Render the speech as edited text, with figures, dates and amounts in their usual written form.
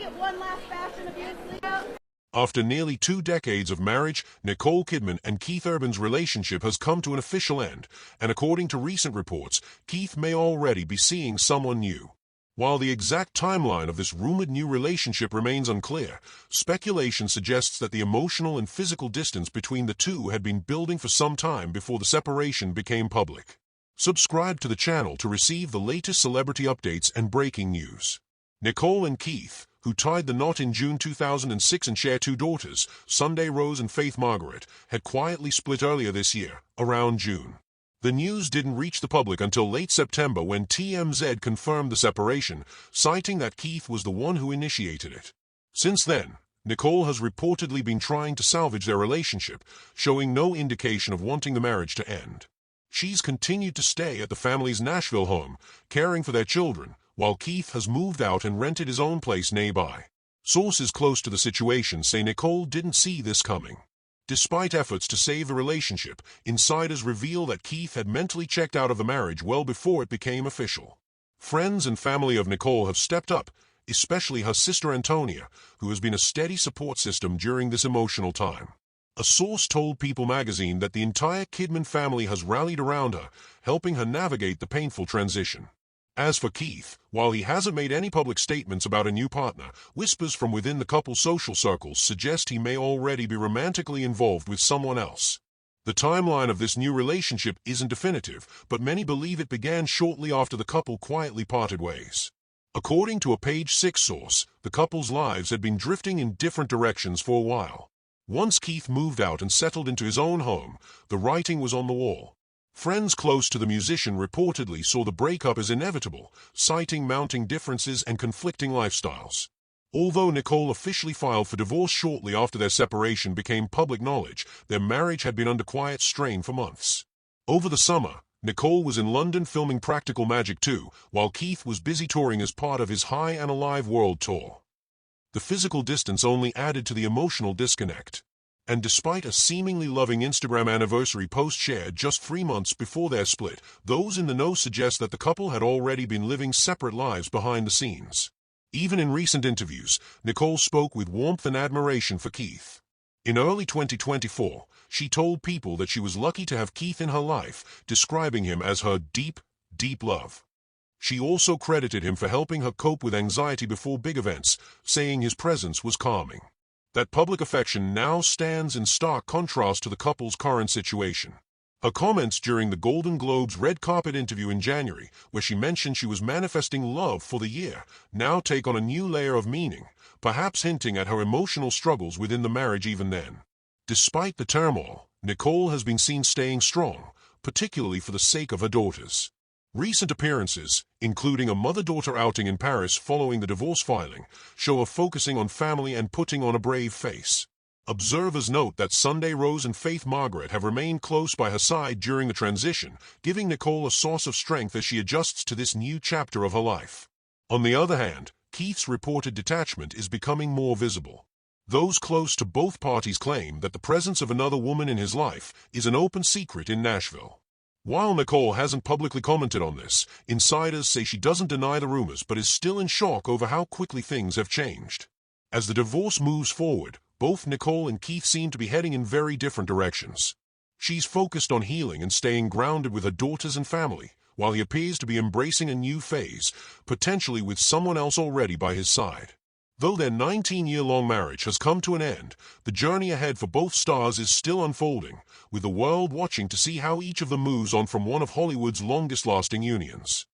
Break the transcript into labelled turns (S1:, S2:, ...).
S1: get one last fashion abuse leak out?
S2: After nearly 2 decades of marriage, Nicole Kidman and Keith Urban's relationship has come to an official end, and according to recent reports, Keith may already be seeing someone new. While the exact timeline of this rumored new relationship remains unclear, speculation suggests that the emotional and physical distance between the two had been building for some time before the separation became public. Subscribe to the channel to receive the latest celebrity updates and breaking news. Nicole and Keith, who tied the knot in June 2006 and share 2 daughters, Sunday Rose and Faith Margaret, had quietly split earlier this year, around June. The news didn't reach the public until late September when TMZ confirmed the separation, citing that Keith was the one who initiated it. Since then, Nicole has reportedly been trying to salvage their relationship, showing no indication of wanting the marriage to end. She's continued to stay at the family's Nashville home, caring for their children, while Keith has moved out and rented his own place nearby. Sources close to the situation say Nicole didn't see this coming. Despite efforts to save the relationship, insiders reveal that Keith had mentally checked out of the marriage well before it became official. Friends and family of Nicole have stepped up, especially her sister Antonia, who has been a steady support system during this emotional time. A source told People magazine that the entire Kidman family has rallied around her, helping her navigate the painful transition. As for Keith, while he hasn't made any public statements about a new partner, whispers from within the couple's social circles suggest he may already be romantically involved with someone else. The timeline of this new relationship isn't definitive, but many believe it began shortly after the couple quietly parted ways. According to a Page 6 source, the couple's lives had been drifting in different directions for a while. Once Keith moved out and settled into his own home, the writing was on the wall. Friends close to the musician reportedly saw the breakup as inevitable, citing mounting differences and conflicting lifestyles. Although Nicole officially filed for divorce shortly after their separation became public knowledge, their marriage had been under quiet strain for months. Over the summer, Nicole was in London filming Practical Magic 2, while Keith was busy touring as part of his High and Alive World Tour. The physical distance only added to the emotional disconnect. And despite a seemingly loving Instagram anniversary post shared just 3 months before their split, those in the know suggest that the couple had already been living separate lives behind the scenes. Even in recent interviews, Nicole spoke with warmth and admiration for Keith. In early 2024, she told People that she was lucky to have Keith in her life, describing him as her deep, deep love. She also credited him for helping her cope with anxiety before big events, saying his presence was calming. That public affection now stands in stark contrast to the couple's current situation. Her comments during the Golden Globes red carpet interview in January, where she mentioned she was manifesting love for the year, now take on a new layer of meaning, perhaps hinting at her emotional struggles within the marriage even then. Despite the turmoil, Nicole has been seen staying strong, particularly for the sake of her daughters. Recent appearances, including a mother-daughter outing in Paris following the divorce filing, show her focusing on family and putting on a brave face. Observers note that Sunday Rose and Faith Margaret have remained close by her side during the transition, giving Nicole a source of strength as she adjusts to this new chapter of her life. On the other hand, Keith's reported detachment is becoming more visible. Those close to both parties claim that the presence of another woman in his life is an open secret in Nashville. While Nicole hasn't publicly commented on this, insiders say she doesn't deny the rumors but is still in shock over how quickly things have changed. As the divorce moves forward, both Nicole and Keith seem to be heading in very different directions. She's focused on healing and staying grounded with her daughters and family, while he appears to be embracing a new phase, potentially with someone else already by his side. Though their 19-year-long marriage has come to an end, the journey ahead for both stars is still unfolding, with the world watching to see how each of them moves on from one of Hollywood's longest-lasting unions.